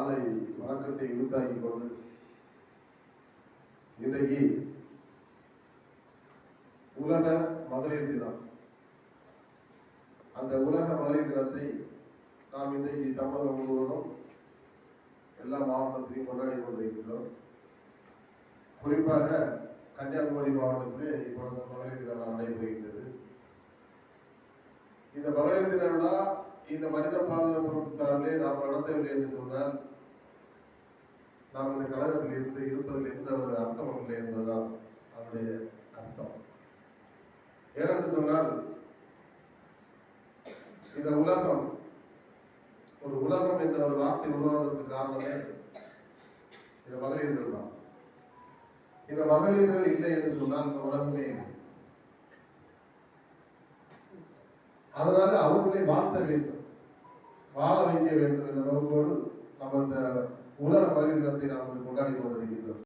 மாலை வணக்கத்தை இழுத்தாக்கி கொண்டு இன்றைக்கு உலக மகளிர் தினம். அந்த உலக மகளிர் தினத்தை நாம் இன்றைக்கு தமிழகம் முழுவதும் எல்லா மாவட்டத்திலையும் கொண்டாடி கொண்டிருக்கிறோம். குறிப்பாக கன்னியாகுமரி மாவட்டத்திலே இப்பொழுது மகளிர் தினம் நடைபெறுகின்றது. இந்த மகளிர் தின விழா இந்த மனித பாதுகாப்பு சார்பிலே நாம் நடத்தவில்லை என்று சொன்னால் நாம் இந்த கழகத்தில் இருந்து இருப்பதில் எந்த ஒரு அர்த்தமும் இல்லை என்பதுதான் அவருடைய அர்த்தம். ஏனென்று சொன்னால் இந்த உலகம் ஒரு உலகம் என்ற ஒரு வார்த்தை உருவாவதற்கு காரணமே இந்த மகளிர்கள் தான். இந்த மகளிர்கள் இல்லை என்று சொன்னால் இந்த உலகமே இல்லை. அதனால அவர்களை வாழ்த்த வேண்டும், வாழ வைக்க வேண்டும் என்ற நோக்கோடு நம்ம இந்த உலக மகளிர் தினத்தை நாம் கொண்டாடி கொண்டிருக்கிறோம்.